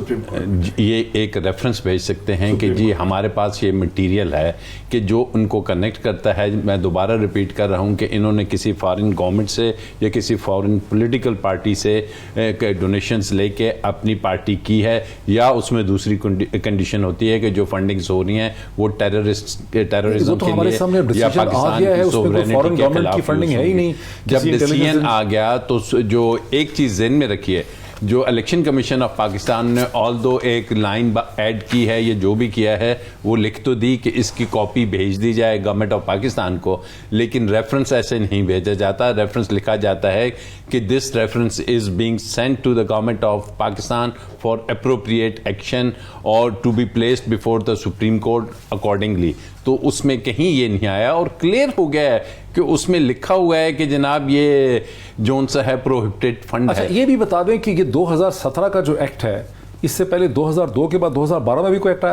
ये एक रेफरेंस भेज सकते हैं कि जी हमारे पास ये मटीरियल है कि जो उनको कनेक्ट करता है। मैं दोबारा रिपीट कर रहा हूँ कि इन्होंने किसी फॉरेन गवर्नमेंट से या किसी फॉरेन पॉलिटिकल पार्टी से डोनेशंस लेके अपनी पार्टी की है, या उसमें दूसरी कंडीशन होती है कि जो फंडिंग्स हो रही हैं वो टेररिज्म के लिए या पाकिस्तान की सोवरेनिटी के खिलाफ फंडिंग है ही नहीं। जब डिसीजन आ गया तो जो एक चीज ज़हन में रखिए, जो इलेक्शन कमीशन ऑफ पाकिस्तान ने ऑल्दो एक लाइन ऐड की है, ये जो भी किया है वो लिख तो दी कि इसकी कॉपी भेज दी जाए गवर्नमेंट ऑफ पाकिस्तान को, लेकिन रेफरेंस ऐसे नहीं भेजा जाता। रेफरेंस लिखा जाता है कि this reference is being sent to the government of Pakistan for appropriate action और to be placed before the supreme Court accordingly. तो उसमें कहीं ये नहीं आया और क्लियर हो गया है कि उसमें लिखा हुआ है कि जनाब ये जोन सा है प्रोहिबिटेड फंड है। ये भी बता दें कि ये 2017 का जो एक्ट है, इससे पहले 2002 के बाद 2012 में भी कोई एक्ट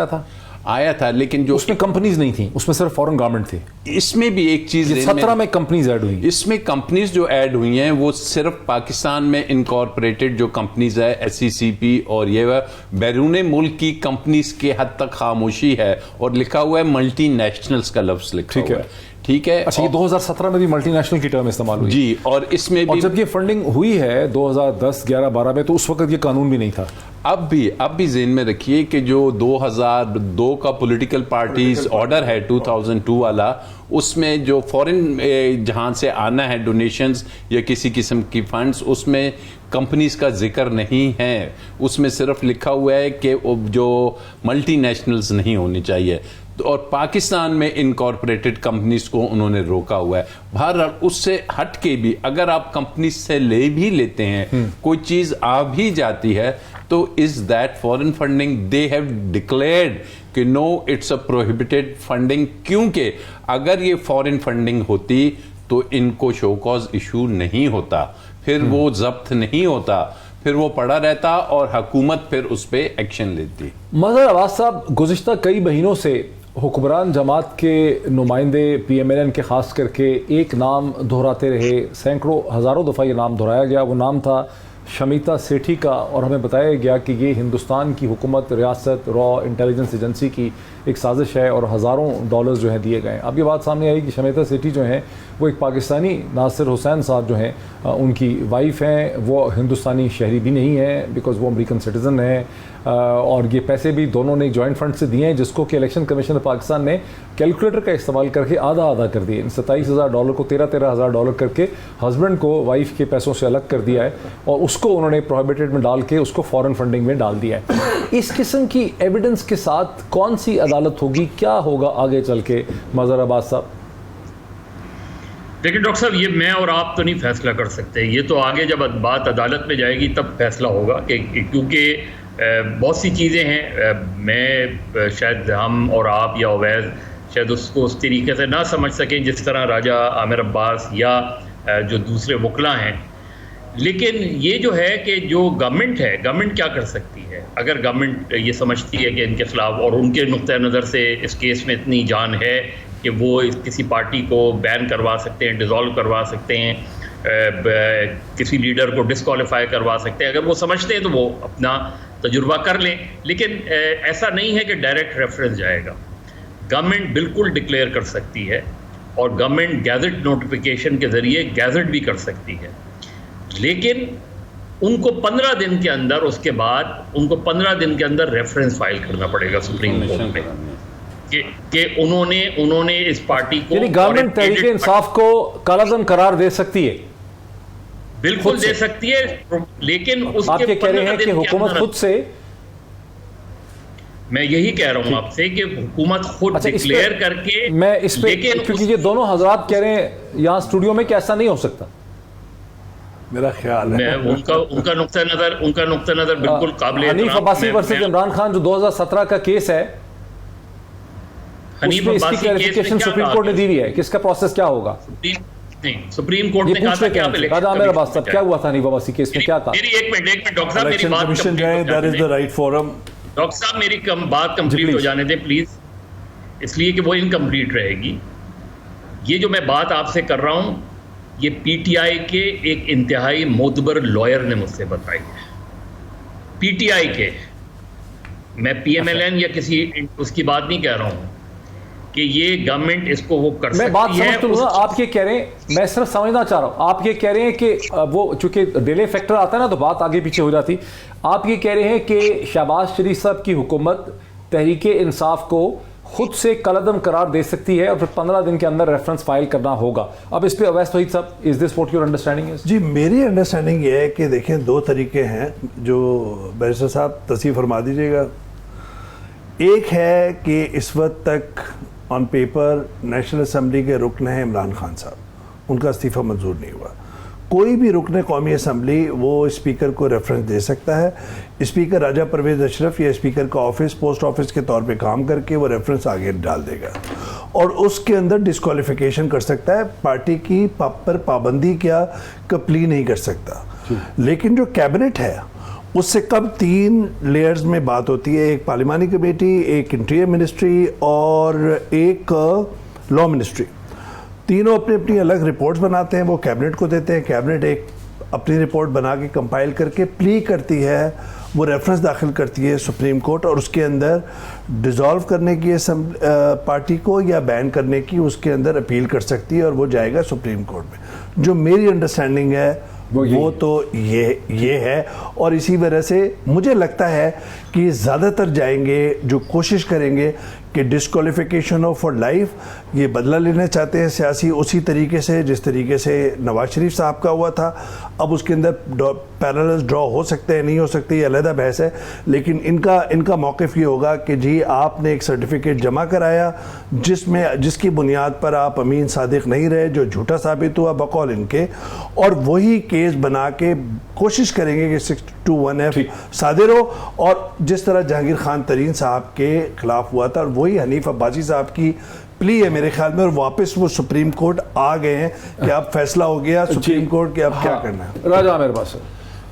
आया था, लेकिन जो उसमें कंपनीज नहीं थी, उसमें सिर्फ फॉरेन गवर्नमेंट थी। इसमें भी एक चीज 17 में कंपनीज ऐड हुई। इसमें कंपनीज जो ऐड हुई हैं वो सिर्फ पाकिस्तान में इनकॉर्पोरेटेड जो कंपनीज है SECP और ये बैरून मुल्क की कंपनीज के हद तक खामोशी है और लिखा हुआ है मल्टीनेशनल्स का लफ्ज लिखा हुआ है। ठीक है। अच्छा, ये 2017 में भी मल्टीनेशनल की टर्म इस्तेमाल हुई जी, और इसमें भी जब ये फंडिंग हुई है 2010, 11, 12 में, तो उस वक्त ये कानून भी नहीं था। अब भी ज़हन में रखिए कि जो 2002 का पॉलिटिकल पार्टीज ऑर्डर है 2002 वाला, उसमें जो फॉरेन जहां से आना है डोनेशंस या किसी किस्म की फंड्स, उसमें कंपनीज का जिक्र नहीं है। उसमें सिर्फ लिखा हुआ है कि जो मल्टीनेशनल्स नहीं होनी चाहिए, और पाकिस्तान में इनकॉर्पोरेटेड कंपनीज को उन्होंने रोका हुआ है। बहरहाल उससे हट के भी अगर आप कंपनीज से ले भी लेते हैं, कोई चीज आ भी जाती है, तो is that foreign funding? They have declared कि no, it's a prohibited funding, क्योंकि अगर ये फॉरेन फंडिंग होती तो इनको शो कॉज इशू नहीं होता, फिर वो जब्त नहीं होता, फिर वो पड़ा रहता और हुकूमत फिर उस पर एक्शन लेती। मज़हर अब्बास साहब, गुज़िश्ता कई महीनों से हुक्मरान जमात के नुमाइंदे PMLN के खास करके एक नाम दोहराते रहे, सैकड़ों हज़ारों दफ़ा ये नाम दोहराया गया। वो नाम था शमीता सेठी का, और हमें बताया गया कि ये हिंदुस्तान की हुकूमत, रियासत, रॉ इंटेलिजेंस एजेंसी की एक साजिश है और हज़ारों डॉलर्स जो हैं दिए गए। अब ये बात सामने आई कि शमीता सेठी जो हैं वो एक पाकिस्तानी नासिर हुसैन साहब जो हैं उनकी वाइफ हैं, वो हिंदुस्तानी शहरी भी नहीं है, बिकॉज़ वो अमेरिकन सिटीज़न हैं, और ये पैसे भी दोनों ने जॉइंट फंड से दिए हैं, जिसको कि इलेक्शन कमीशन ऑफ पाकिस्तान ने कैलकुलेटर का इस्तेमाल करके आधा आधा कर दिए। $27,000 को $13,000 करके हस्बैंड को वाइफ के पैसों से अलग कर दिया है और उसको उन्होंने प्रोहिबिटेड में डाल के उसको फॉरेन फंडिंग में डाल दिया है। इस किस्म की एविडेंस के साथ कौन सी अदालत होगी, क्या होगा आगे चल के? मज़हर अब्बास साहब, देखिए डॉक्टर साहब, ये मैं और आप तो नहीं फैसला कर सकते, ये तो आगे जब बात अदालत में जाएगी तब फैसला होगा, क्योंकि बहुत सी चीज़ें हैं। मैं शायद हम और आप या अवैध शायद उसको उस तरीके से ना समझ सकें जिस तरह राजा आमिर अब्बास या जो दूसरे वकला हैं, लेकिन ये जो है कि जो गवर्नमेंट है, गवर्नमेंट क्या कर सकती है? अगर गवर्नमेंट ये समझती है कि इनके खिलाफ, और उनके नुक्ते नज़र से इस केस में इतनी जान है कि वो किसी पार्टी को बैन करवा सकते हैं, डिज़ोल्व करवा सकते हैं, किसी लीडर को डिस्क्वालीफाई करवा सकते हैं, अगर वो समझते हैं तो वो अपना तजुर्बा कर लें। लेकिन ऐसा नहीं है कि डायरेक्ट रेफरेंस जाएगा। गवर्नमेंट बिल्कुल डिक्लेयर कर सकती है और गवर्नमेंट गैजेट नोटिफिकेशन के ज़रिए गैजेट भी कर सकती है, लेकिन उनको 15 दिन के अंदर, उसके बाद उनको 15 दिन के अंदर रेफरेंस फाइल करना पड़ेगा सुप्रीम कोर्ट में कि उन्होंने इस पार्टी को, यानी गवर्नमेंट तहरीक इंसाफ को कालाजम करार दे सकती है? बिल्कुल दे सकती है, लेकिन उसके आप ये कह रहे हैं कि हुकूमत खुद से? मैं यही कह रहा हूं आपसे कि हुकूमत खुद डिक्लेयर करके, मैं इस पे, क्योंकि ये दोनों हजरात कह रहे हैं यहाँ स्टूडियो में कि ऐसा नहीं हो सकता। मेरा ख्याल है उनका नुक्ता नजर बिल्कुल काबिल हनीफ अब्बासी वर्सेस इमरान खान जो 2017 का केस है, उसमें इसकी क्लैरिफिकेशन सुप्रीम कोर्ट ने दी हुई है कि इसका प्रोसेस क्या होगा। सुप्रीम कोर्ट ने कहा था कि आप राजा आमिर अब्बास साहब, क्या हुआ था हनीफ अब्बासी केस में, क्या था? मेरी एक मिनट डॉक्टर साहब, मेरी बात कमीशन जो है that is the right forum doctor साहब मेरी बात कंप्लीट हो जाने दें प्लीज, इसलिए कि वो इनकम्प्लीट रहेगी। ये जो मैं बात आपसे कर रहा हूं, ये पीटीआई के एक इंतहाई मोतबर लॉयर ने मुझसे बताई है। पीटीआई के, मैं पीएमएलएन या किसी उसकी बात नहीं कह रहा हूं कि ये गवर्नमेंट इसको वो कर सकती है। मैं बात समझ तो लूँ, आप ये कह रहे हैं, मैं सिर्फ समझना चाह रहा हूँ, आप ये कह रहे हैं कि वो चूंकि डिले फैक्टर आता है ना तो बात आगे पीछे हो जाती। आप ये कह रहे हैं कि शहबाज शरीफ साहब की हुकूमत तहरीक इंसाफ को खुद से कलअदम करार दे सकती है और फिर 15 दिन के अंदर रेफरेंस फाइल करना होगा। अब इस पे Awais Waheed sahab, is this what your understanding is? जी, मेरी अंडरस्टैंडिंग ये है कि देखें, दो तरीके हैं जो बैरिस्टर साहब तस्दीक फरमा दीजिएगा। एक है कि इस वक्त तक ऑन पेपर नेशनल असम्बली के रुकन हैं इमरान खान साहब, उनका इस्तीफ़ा मंजूर नहीं हुआ। कोई भी रुकन कौमी असम्बली वो स्पीकर को रेफरेंस दे सकता है। स्पीकर राजा परवेज़ अशरफ या स्पीकर का ऑफिस पोस्ट ऑफिस के तौर पे काम करके वो रेफरेंस आगे डाल देगा और उसके अंदर डिस्क्वालिफिकेशन कर सकता है। पार्टी की पर पाबंदी क्या प्ली नहीं कर सकता। लेकिन जो कैबिनेट है उससे कब 3 लेयर्स में बात होती है, एक पार्लिमानी कमेटी, एक इंटीरियर मिनिस्ट्री और एक लॉ मिनिस्ट्री। तीनों अपनी अपनी अलग रिपोर्ट्स बनाते हैं, वो कैबिनेट को देते हैं। कैबिनेट एक अपनी रिपोर्ट बना के कंपाइल करके प्ली करती है, वो रेफरेंस दाखिल करती है सुप्रीम कोर्ट और उसके अंदर डिसॉल्व करने की पार्टी को या बैन करने की उसके अंदर अपील कर सकती है और वो जाएगा सुप्रीम कोर्ट में। जो मेरी अंडरस्टैंडिंग है वो तो ये है और इसी वजह से मुझे लगता है कि ज़्यादातर जाएंगे जो कोशिश करेंगे कि डिस्क्वालिफिकेशन ऑफ फॉर लाइफ, ये बदला लेना चाहते हैं सियासी उसी तरीके से जिस तरीके से नवाज शरीफ साहब का हुआ था। अब उसके अंदर पैरेलल्स ड्रॉ हो सकते हैं, नहीं हो सकते, ये अलग बहस है। लेकिन इनका मौक़िफ़ ये होगा कि जी आपने एक सर्टिफिकेट जमा कराया जिसकी बुनियाद पर आप अमीन सादिक नहीं रहे, जो झूठा साबित हुआ बकौल इनके, और वही केस बना के कोशिश करेंगे कि 621F सादिर हो और जिस तरह जहांगीर खान तरीन साहब के खिलाफ हुआ था और वही हनीफ अब्बासी साहब की प्ली है मेरे ख्याल में, और वापस वो सुप्रीम कोर्ट आ गए हैं कि अब फैसला हो गया सुप्रीम कोर्ट के अब क्या करना है। राजा मेरे पास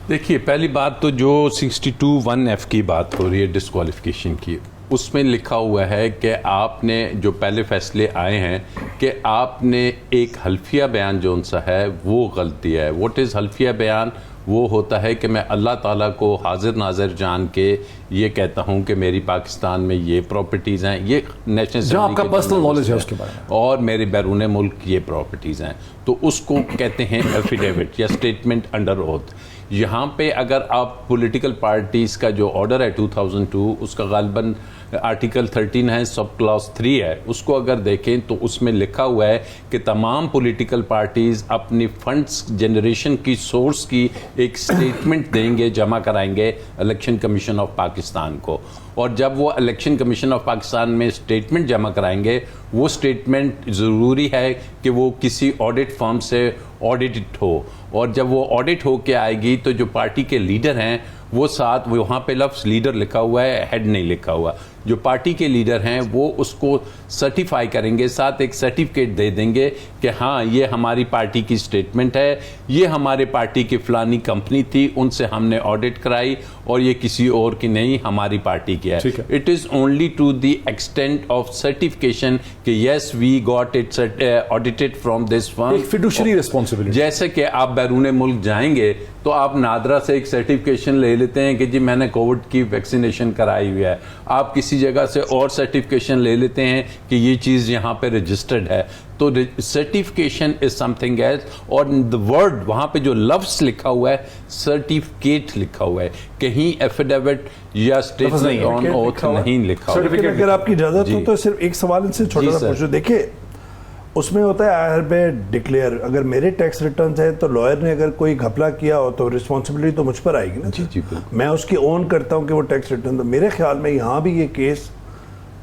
देखिए, पहली बात तो जो 621F की बात हो रही है डिस्क्वालिफिकेशन की, उसमें लिखा हुआ है कि आपने जो पहले फैसले आए हैं कि आपने एक हल्फिया बयान जो उनसा है वो गलती है। व्हाट इज़ हल्फिया बयान? वो होता है कि मैं अल्लाह ताला को हाजिर नाजिर जान के ये कहता हूँ कि मेरी पाकिस्तान में ये प्रॉपर्टीज़ हैं, ये नेशनल जहाँ आपका पर्सनल नॉलेज है उसके बारे में, और मेरे बैरून मुल्क ये प्रॉपर्टीज़ हैं, तो उसको कहते हैं एफिडेविट या स्टेटमेंट अंडर ओथ। यहाँ पे अगर आप पॉलिटिकल पार्टीज़ का जो ऑर्डर है 2002, उसका गालिबन आर्टिकल 13 है, सब क्लॉज 3 है, उसको अगर देखें तो उसमें लिखा हुआ है कि तमाम पॉलिटिकल पार्टीज़ अपनी फंड्स जनरेशन की सोर्स की एक स्टेटमेंट देंगे, जमा कराएंगे इलेक्शन कमीशन ऑफ पाकिस्तान को। और जब वो इलेक्शन कमीशन ऑफ पाकिस्तान में स्टेटमेंट जमा कराएंगे, वो स्टेटमेंट ज़रूरी है कि वो किसी ऑडिट फर्म से ऑडिटेड हो, और जब वो ऑडिट हो के आएगी तो जो पार्टी के लीडर हैं वो साथ, वहाँ पे लफ्ज़ लीडर लिखा हुआ है, हेड नहीं लिखा हुआ, जो पार्टी के लीडर हैं वो उसको सर्टिफाई करेंगे, साथ एक सर्टिफिकेट दे देंगे कि हाँ ये हमारी पार्टी की स्टेटमेंट है, ये हमारे पार्टी की फ़लानी कंपनी थी, उनसे हमने ऑडिट कराई और ये किसी और की नहीं, हमारी पार्टी की है। It is only to the extent of certification कि yes we got it audited from this firm. एक फिडुशरी रिस्पॉन्सिबिलिटी। जैसे कि आप बैरून मुल्क जाएंगे तो आप नादरा से एक सर्टिफिकेशन ले लेते हैं कि जी मैंने कोविड की वैक्सीनेशन कराई हुई है, आप किसी जगह से और सर्टिफिकेशन ले लेते हैं कि ये चीज़ यहाँ पे रजिस्टर्ड है। तो सर्टिफिकेशन इज समथिंग एल्स, और द वर्ड वहाँ पे जो लफ्ज़ लिखा हुआ है सर्टिफिकेट लिखा हुआ है, कहीं एफिडेविट या स्टेटमेंट ऑन ओथ नहीं लिखा हुआ। अगर आपकी इजाज़त हो तो सिर्फ एक सवाल इनसे छोटा सा पूछो। देखिए उसमें होता है आई हैव डिक्लेयर, अगर मेरे टैक्स रिटर्न्स हैं तो लॉयर ने अगर कोई घपला किया हो तो रिस्पॉन्सिबिलिटी तो मुझ पर आएगी ना। जी मैं उसकी ओन करता हूं कि वो टैक्स रिटर्न, तो मेरे ख्याल में यहाँ भी ये केस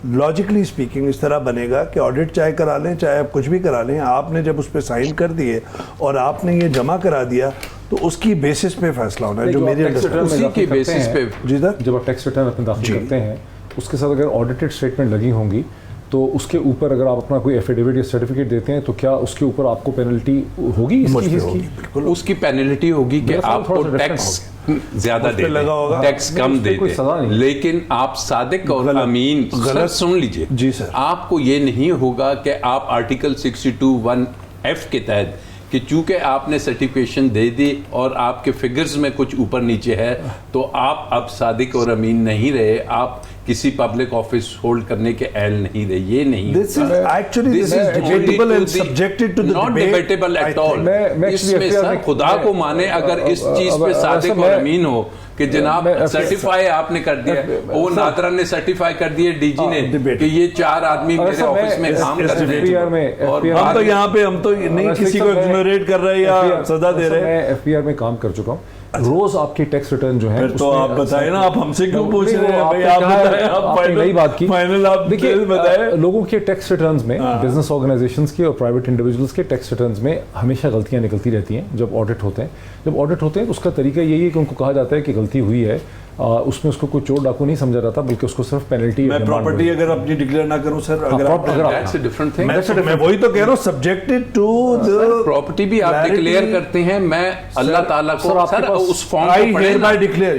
लॉजिकली स्पीकिंग इस तरह बनेगा कि ऑडिट चाहे करा लें चाहे आप कुछ भी करा लें, आपने जब उस पर साइन कर दिए और आपने ये जमा करा दिया तो उसकी बेसिस पे फैसला होना है। जो मेरी उसी के बेसिस पे जी सर, जब आप टैक्स रिटर्न अपने दाखिल करते हैं उसके साथ अगर ऑडिटेड स्टेटमेंट लगी होंगी तो उसके ऊपर अगर आप अपना कोई एफिडेविट या सर्टिफिकेट देते हैं तो क्या उसके ऊपर आपको पेनल्टी होगी? उसकी पेनल्टी होगी कि आपको टैक्स ज्यादा उस पे दे लगा होगा। टैक्स कम उस पे दे कोई सजा नहीं। लेकिन आप सादिक और गलत- अमीन गलत- सुन लीजिए जी सर। आपको ये नहीं होगा कि आप आर्टिकल 62(1)(f) के तहत कि चूंकि आपने सर्टिफिकेशन दे दी और आपके फिगर्स में कुछ ऊपर नीचे है तो आप अब सादिक और अमीन नहीं रहे, आप किसी पब्लिक ऑफिस होल्ड करने के अहल नहीं रहे। ये नहीं This is actually this is debatable and subjected to the not debate. debatable I at all। think। मैं इसमें actually सर FPR खुदा को माने अगर इस चीज पे सादिक और अमीन हो कि जनाब सर्टिफाई आपने कर दिया, वो नादरा ने सर्टिफाई कर दिया डीजी ने debate। कि ये 4 आदमी मेरे ऑफिस में काम कर रहे FPR में हैं और हम तो यहाँ पे हम तो नहीं किसी को एक्सोनरेट कर रहे हैं या सजा दे रहे हैं। मैं FPR में काम कर चुका हूँ, रोज आपकी टैक्स रिटर्न जो है फिर तो उसमें- आप बताएं ना, आप हमसे क्यों पूछ नहीं, रहे हैं वो भाई? आपने आप कहा है, बताएं, आप आपने फाइनल नई बात की। फाइनल आप देखिए बताएं। लोगों के टैक्स रिटर्न्स में, बिजनेस ऑर्गेनाइजेशंस के और प्राइवेट इंडिविजुअल्स के टैक्स रिटर्न्स में हमेशा गलतियां निकलती रहती हैं जब ऑडिट होते हैं। जब ऑडिट होते हैं तो उसका तरीका यही है कि उनको कहा जाता है कि गलती हुई है, उसमें उसको कोई चोर डाकू नहीं समझा जाता बल्कि उसको सिर्फ पेनल्टी। मैं प्रॉपर्टी अगर अपनी डिक्लेयर ना करूं सर, अगर आप That's a different thing। मैं वही तो कह रहा हूं, सब्जेक्टेड टू द प्रॉपर्टी भी आप डिक्लेयर करते हैं। मैं अल्लाह ताला को सर, आपके सर पास उस फॉर्म आई को पढ़े हियर ना। बाय डिक्लेयर,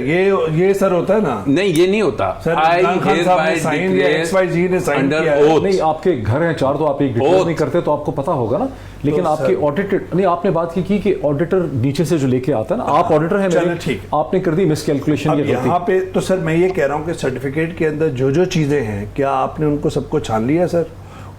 ये सर होता है ना नहीं ये नहीं होता। सर, आई इमरान खान साहब ने sign या XYZ ने sign किया है। नहीं, आपके घर हैं 4 तो आप एक डिक्लेयर Oath। नहीं करते तो आपको पता होगा ना, लेकिन तो आपके सर- ऑडिटेड नहीं, आपने बात की कि ऑडिटर नीचे से जो लेके आता है ना, आप ऑडिटर हैं चलो, मेरे, ठीक। आपने कर दी मिसकैलकुलेशन अब या गलती। यहाँ पे तो सर मैं ये कह रहा हूँ कि सर्टिफिकेट के अंदर जो चीजें हैं, क्या आपने उनको सबको छान लिया सर?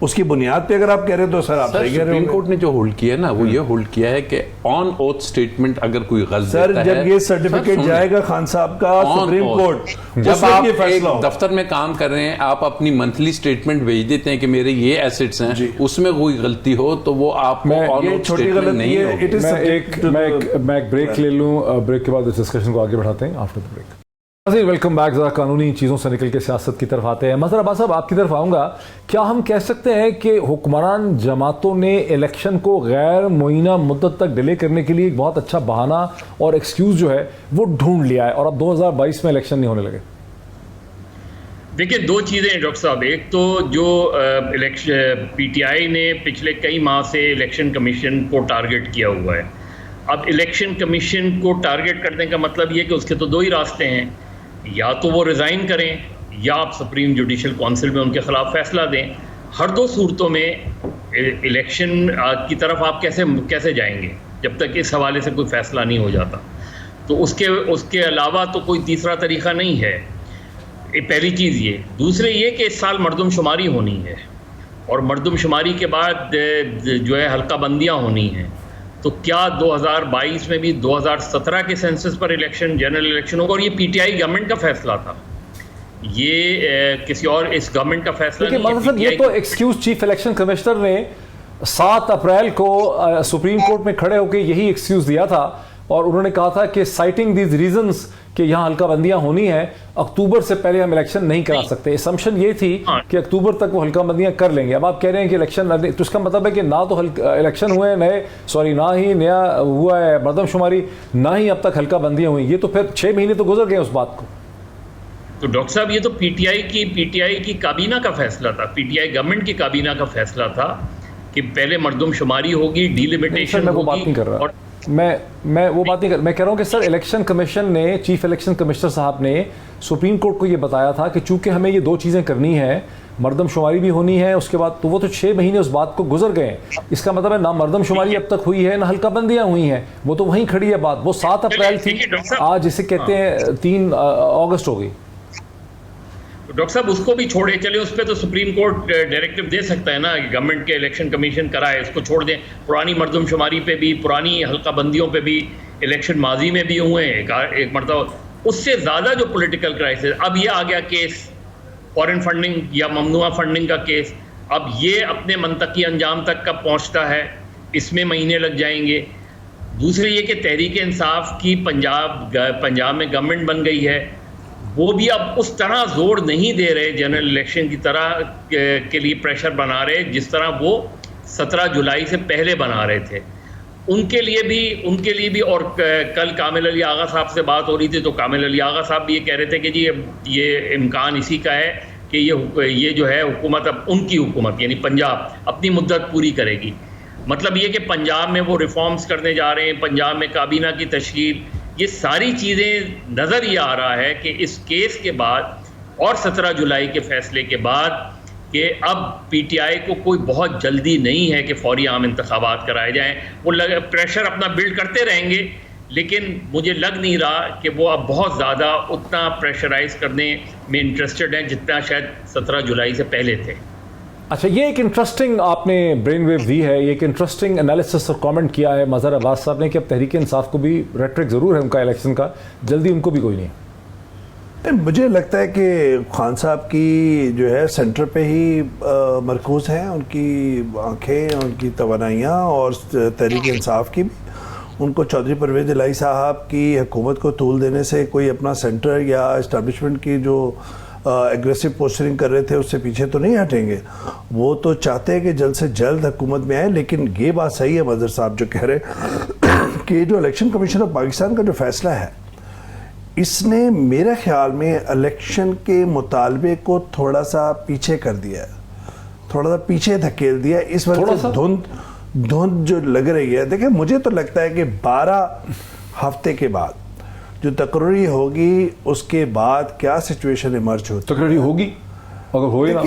उसकी बुनियाद पे अगर आप कह रहे हो तो सर आप सर सही कह रहे सुप्रीम हो। कोर्ट ने जो होल्ड किया ना वो ये होल्ड किया है कि ऑन ओथ स्टेटमेंट अगर कोई गलत सर देता जब है, ये सर, सर्टिफिकेट सुन जाएगा खान साहब का On सुप्रीम oath। कोर्ट, जब उसमें आप ये एक फैसला होगा। दफ्तर में काम कर रहे हैं, आप अपनी मंथली स्टेटमेंट भेज देते हैं कि मेरे ये एसेट्स जी। हैं, उसमें कोई गलती हो तो वो आपको मैं- ऑन ये ओथ छोटी स्टेटमेंट गलती नहीं है, होगी। it is मैं subject एक to मैं the- एक मैं एक ब्रेक ले लूं, ब्रेक के बाद इस डिस्कशन को आगे बढ़ाते हैं after the break. Welcome back. ज़रा कानूनी चीज़ों से निकल के सियासत की तरफ आते हैं। मज़हर अब्बास साहब, आपकी तरफ आऊँगा। क्या हम कह सकते हैं कि हुक्मरान जमातों ने इलेक्शन को गैर मुइना मुद्दत तक डिले करने के लिए एक बहुत अच्छा बहाना और एक्सक्यूज़ जो है वो ढूंढ लिया है और अब 2022 में इलेक्शन नहीं होने लगे? देखिए, 2 चीज़ें हैं डॉक्टर साहब। एक तो जो इलेक्शन PTI ने पिछले कई माह से इलेक्शन कमीशन को टारगेट किया हुआ है। अब इलेक्शन कमीशन को टारगेट करने का मतलब ये कि उसके तो 2 ही रास्ते हैं, या तो वो रिज़ाइन करें या आप सुप्रीम जुडिशल काउंसिल में उनके खिलाफ फैसला दें। हर 2 सूरतों में इलेक्शन की तरफ आप कैसे जाएंगे जब तक इस हवाले से कोई फैसला नहीं हो जाता। तो उसके अलावा तो कोई तीसरा तरीका नहीं है। पहली चीज़ ये। दूसरे ये कि इस साल मरदमशुमारी होनी है और मरदमशुमारी के बाद जो है हल्का बंदियाँ होनी हैं। तो क्या 2022 में भी 2017 के सेंसस पर इलेक्शन, जनरल इलेक्शन होगा? और ये PTI गवर्नमेंट का फैसला था, ये किसी और इस गवर्नमेंट का फैसला देखिए नहीं है। मतलब ये PTI तो एक्सक्यूज चीफ इलेक्शन कमिश्नर ने 7 अप्रैल को सुप्रीम कोर्ट में खड़े होकर यही एक्सक्यूज दिया था और उन्होंने कहा था कि साइटिंग दीज रीजंस कि यहाँ हल्का बंदियां होनी है, अक्टूबर से पहले हम इलेक्शन नहीं करा सकते। असम्पशन ये थी कि अक्टूबर तक वो हल्का बंदियां कर लेंगे। अब आप कह रहे हैं कि इलेक्शन, तो इसका मतलब है कि ना तो इलेक्शन हुए नए, ना ही नया हुआ है मरदमशुमारी, ना ही अब तक हल्का बंदियां हुई। ये तो फिर 6 महीने तो गुजर गए उस बात को। तो डॉक्टर साहब, ये तो PTI की काबीना का फैसला था, PTI गवर्नमेंट की काबीना का फैसला था कि पहले मरदमशुमारी होगी, डिलिमिटेशन मैं वो बात नहीं कर रहा। और मैं वो बात नहीं कर, मैं कह रहा हूं कि सर इलेक्शन कमीशन ने, चीफ इलेक्शन कमिश्नर साहब ने सुप्रीम कोर्ट को ये बताया था कि चूंकि हमें ये 2 चीज़ें करनी है, मरदमशुमारी भी होनी है, उसके बाद तो वो तो 6 महीने उस बात को गुजर गए। इसका मतलब है ना मरदमशुमारी अब तक हुई है ना हल्का बंदियां हुई हैं, वो तो वहीं खड़ी है बात। वो 7 अप्रैल थी, आज इसे कहते हैं 3 अगस्त हो गई। डॉक्टर साहब उसको भी छोड़े चले, उस पर तो सुप्रीम कोर्ट डायरेक्टिव दे सकता है ना कि गवर्नमेंट के इलेक्शन कमीशन कराए, इसको छोड़ दें। पुरानी मरदमशुमारी पे भी, पुरानी हल्का बंदियों पे भी इलेक्शन माजी में भी हुए हैं एक मरतबा। उससे ज़्यादा जो पॉलिटिकल क्राइसिस, अब ये आ गया केस फॉरेन फंडिंग या ममनुआ फंडिंग का केस, अब ये अपने मंतकी अंजाम तक कब पहुँचता है, इसमें महीने लग जाएंगे। दूसरी ये कि तहरीक इंसाफ की पंजाब में गवर्नमेंट बन गई है, वो भी अब उस तरह जोर नहीं दे रहे जनरल इलेक्शन की तरह के लिए प्रेशर बना रहे जिस तरह वो 17 जुलाई से पहले बना रहे थे। उनके लिए भी और कल कामिल अली आगा साहब से बात हो रही थी तो कामिल अली आगा साहब भी ये कह रहे थे कि जी ये इम्कान इसी का है कि ये जो है हुकूमत, अब उनकी हुकूमत यानी पंजाब अपनी मुद्दत पूरी करेगी। मतलब ये कि पंजाब में वो रिफॉर्म्स करने जा रहे हैं, पंजाब में काबीना की तश्कील, ये सारी चीज़ें नज़र ये आ रहा है कि इस केस के बाद और 17 जुलाई के फैसले के बाद कि अब पीटीआई को कोई बहुत जल्दी नहीं है कि फौरी आम इंतखाबात कराए जाएं। वो प्रेशर अपना बिल्ड करते रहेंगे, लेकिन मुझे लग नहीं रहा कि वो अब बहुत ज़्यादा उतना प्रेशराइज करने में इंटरेस्टेड हैं जितना शायद 17 जुलाई से पहले थे। अच्छा, ये एक इंटरेस्टिंग आपने ब्रेन वेव दी है, ये एक इंटरेस्टिंग एनालिसिस और कमेंट किया है मज़हर अब्बास साहब ने कि अब तहरीक इंसाफ को भी रेट्रिक ज़रूर है उनका इलेक्शन का, जल्दी उनको भी कोई नहीं। मुझे लगता है कि खान साहब की जो है सेंटर पे ही मरकूज़ हैं उनकी आंखें, उनकी तवानाइयाँ, और तहरीक इंसाफ की भी। उनको चौधरी परवेज़ इलाही साहब की हुकूमत को तूल देने से कोई अपना सेंटर या इस्टेब्लिशमेंट की जो एग्रेसिव पोस्टरिंग कर रहे थे उससे पीछे तो नहीं हटेंगे। वो तो चाहते हैं कि जल्द से जल्द हुकूमत में आए। लेकिन ये बात सही है मज़हर साहब जो कह रहे हैं कि जो इलेक्शन कमीशन ऑफ पाकिस्तान का जो फैसला है, इसने मेरे ख्याल में इलेक्शन के मुतालबे को थोड़ा सा पीछे कर दिया है, थोड़ा सा पीछे धकेल दिया। इस वजह से धुंध जो लग रही है। देखिए, मुझे तो लगता है कि 12 हफ्ते के बाद जो तकरीर होगी उसके बाद क्या सिचुएशन इमर्ज होती है। तकरीर होगी, अगर हो ना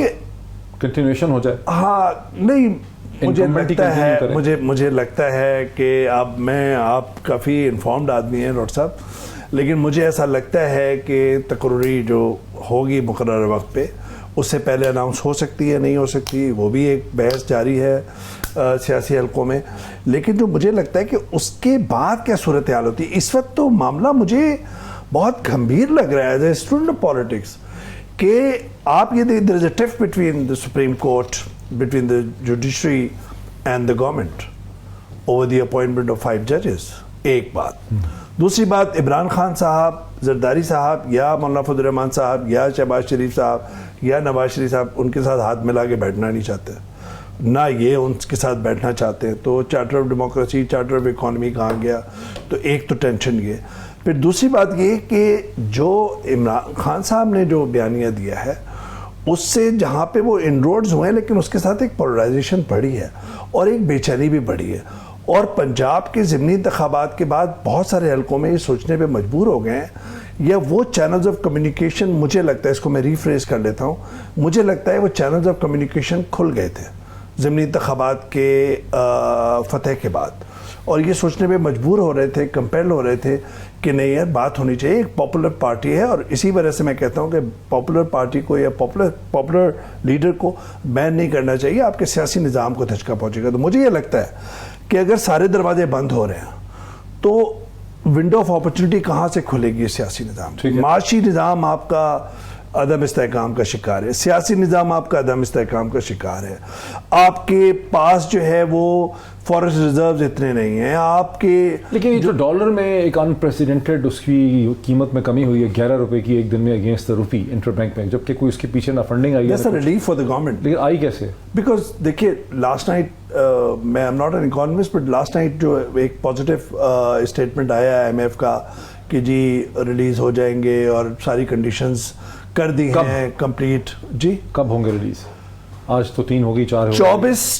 कंटिन्यूएशन हो जाए। हाँ, नहीं, मुझे लगता है कि आप काफ़ी इन्फॉर्म्ड आदमी हैं डॉक्टर साहब, लेकिन मुझे ऐसा लगता है कि तकरीर जो होगी मुकर्रर वक्त पे, उससे पहले अनाउंस हो सकती है, नहीं हो सकती, वो भी एक बहस जारी है सियासी हलकों में। लेकिन जो मुझे लगता है कि उसके बाद क्या सूरत हाल होती है, इस वक्त तो मामला मुझे बहुत गंभीर लग रहा है as a student of politics कि आप ये there is a tiff between the supreme court, between the judiciary and the government over the appointment of 5 जजेस। एक बात। दूसरी बात, इमरान खान साहब, जरदारी साहब या मौलाना फजल रहमान साहब या शहबाज शरीफ साहब या नवाज शरीफ साहब उनके साथ हाथ मिला के बैठना नहीं चाहते, ना ये उनके साथ बैठना चाहते हैं। तो charter of democracy, charter of economy कहाँ गया? तो एक तो टेंशन ये। फिर दूसरी बात ये कि जो इमरान खान साहब ने जो बयानिया दिया है उससे जहाँ पे वो इनरोड्स हुए हैं, लेकिन उसके साथ एक पोलराइजेशन बढ़ी है और एक बेचैनी भी बढ़ी है। और पंजाब के ज़िमनी इंतखाबात के बाद बहुत सारे हलकों में ये सोचने पे मजबूर हो गए हैं, या वो चैनल्स ऑफ कम्युनिकेशन, मुझे लगता है, इसको मैं रीफ्रेज कर लेता हूँ, मुझे लगता है वो चैनल्स ऑफ कम्युनिकेशन खुल गए थे ज़िमनी इंतखाबात के फतेह के बाद, और ये सोचने पे मजबूर हो रहे थे, कंपेल हो रहे थे कि नहीं यार, बात होनी चाहिए। एक पॉपुलर पार्टी है, और इसी वजह से मैं कहता हूँ कि पॉपुलर पार्टी को या पॉपुलर लीडर को बैन नहीं करना चाहिए, आपके सियासी निज़ाम को धचका पहुँचेगा। तो मुझे ये लगता है कि अगर सारे दरवाजे बंद हो रहे हैं तो विंडो ऑफ अपॉर्चुनिटी कहाँ से खुलेगी सियासी निज़ाम? माशी निज़ाम आपका अदम इस्तेहकाम का शिकार है, सियासी निज़ाम आपका अदम इस्तेहकाम का शिकार है, आपके पास जो है वो फॉरेस्ट रिजर्व्स इतने नहीं हैं आपके। लेकिन ये जो डॉलर में एक अनप्रेसिडेंटेड उसकी कीमत में कमी हुई है 11 रुपए की एक दिन में अगेंस्ट द रुपी इंटरबैंक में, जबकि कोई उसके पीछे ना फंडिंग आई है, रिलीफ फॉर द गवर्नमेंट। लेकिन आई कैसे? बिकॉज देखिए, लास्ट नाइट, मैं I am not an economist, but last night जो एक पॉजिटिव स्टेटमेंट आया IMF का कि जी रिलीज हो जाएंगे और सारी कंडीशंस कर दी हैं कंप्लीट। जी, कब होंगे रिलीज? आज तो 3 होगी, 4 होगी।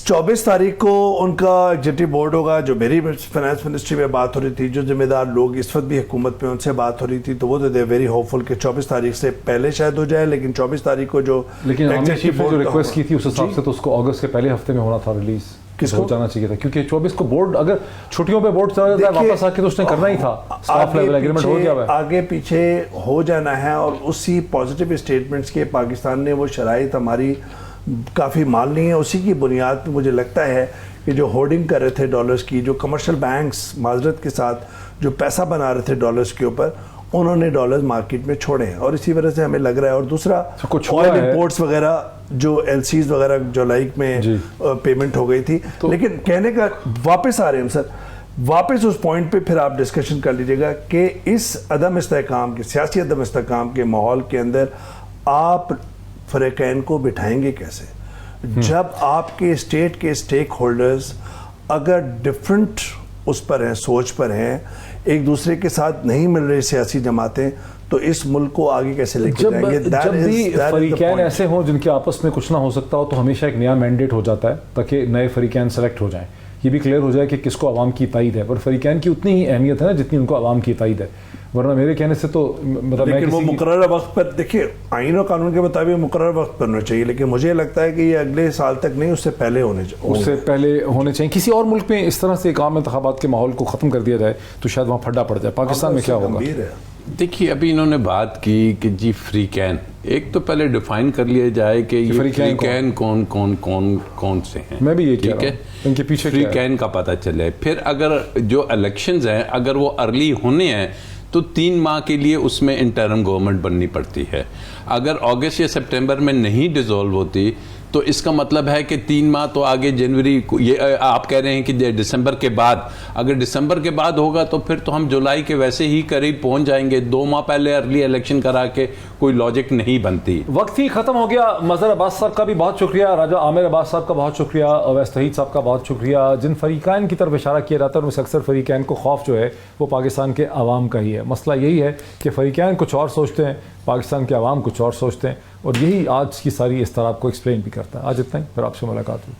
24 तारीख को उनका एग्जीक्यूटिव बोर्ड होगा। जो मेरी फाइनेंस मिनिस्ट्री में बात हो रही थी, जो जिम्मेदार लोग इस वक्त भी हुकूमत में, उनसे बात हो रही थी, तो वो तो दे वेरी होपफुल कि 24 तारीख से पहले शायद हो जाए, लेकिन 24 तारीख को जो एग्जीक्यूटिव बोर्ड रिक्वेस्ट की थी उस हिसाब से तो उसको अगस्त के पहले हफ्ते में होना था रिलीज। किसको जाना चाहिए था? क्योंकि 24 को बोर्ड, अगर छुट्टियों पे बोर्ड चला जाता है वापस आके तो उसने करना ही था, स्टाफ लेवल एग्रीमेंट हो गया है, आगे पीछे हो जाना है। और उसी पॉजिटिव स्टेटमेंट्स के पाकिस्तान ने वो शराइत हमारी काफ़ी मान ली है, उसी की बुनियाद पर मुझे लगता है कि जो होर्डिंग कर रहे थे डॉलर्स की, जो कमर्शियल बैंक्स माजरत के साथ जो पैसा बना रहे थे डॉलर्स के ऊपर, उन्होंने डॉलर्स मार्केट में छोड़े हैं, और इसी वजह से हमें लग रहा है। और दूसरा, ऑयल इंपोर्ट्स वगैरह जो LCs वगैरह जुलाई में पेमेंट हो गई थी, लेकिन कहने का वापस आ रहे हैं सर, वापस उस पॉइंट पे फिर आप डिस्कशन कर लीजिएगा कि इस अदम इस्तेहकाम के, सियासी अदम इस्तेहकाम के माहौल के अंदर आप फ़रीक़ैन को बिठाएंगे कैसे? जब आपके स्टेट के स्टेक होल्डर्स अगर डिफरेंट उस पर हैं, सोच पर हैं, एक दूसरे के साथ नहीं मिल रही सियासी जमातें, तो इस मुल्क को आगे कैसे लेके जाएंगे? जब भी फरीकैन ऐसे हों जिनके आपस में कुछ ना हो सकता हो, तो हमेशा एक नया मैंडेट हो जाता है ताकि नए फरीकैन सेलेक्ट हो जाएं। ये भी क्लियर हो जाए कि किसको आवाम की तायद है। पर फरीकैन की उतनी ही अहमियत है ना जितनी उनको आवाम की तायद है, वरना मेरे कहने से तो मतलब लेकिन वो मुकर्रर वक्त पर, देखिए आईन और कानून के मुताबिक मुकर्रर वक्त पर होना चाहिए, लेकिन मुझे लगता है कि ये अगले साल तक नहीं, उससे पहले होने चाहिए। किसी और मुल्क में इस तरह से एक आम इंतखाबात के माहौल को ख़त्म कर दिया जाए तो शायद वहाँ फड्डा पड़ जाए। पाकिस्तान में क्या होगा? देखिए अभी इन्होंने बात की कि जी फ्री कैन, एक तो पहले डिफाइन कर लिया जाए कि ये फ्री कैन कौन से हैं। मैं भी ये ठीक है, इनके पीछे फ्री कैन का पता चले। फिर अगर जो इलेक्शंस हैं अगर वो अर्ली होने हैं तो 3 माह के लिए उसमें इंटरिम गवर्नमेंट बननी पड़ती है। अगर अगस्त या सितंबर में नहीं डिसॉल्व होती तो इसका मतलब है कि 3 माह तो आगे जनवरी, ये आप कह रहे हैं कि दिसंबर के बाद, अगर दिसंबर के बाद होगा तो फिर तो हम जुलाई के वैसे ही करीब पहुंच जाएंगे। 2 माह पहले अर्ली इलेक्शन करा के कोई लॉजिक नहीं बनती। वक्त ही खत्म हो गया। मजहर अब्बास साहब का भी बहुत शुक्रिया, राजा आमिर अब्बास साहब का बहुत शुक्रिया, अवैस तहीद साहब का बहुत शुक्रिया। जिन फरीकैन की तरफ इशारा किया जाता है उनमें से अक्सर फरीकैन को खौफ जो है वो पाकिस्तान के अवाम का ही है। मसला यही है कि फरीकैन कुछ और सोचते हैं, पाकिस्तान के अवाम कुछ और सोचते हैं, और यही आज की सारी इस तरह आपको एक्सप्लेन भी करता है। आज इतना ही, फिर आपसे मुलाकात हुई।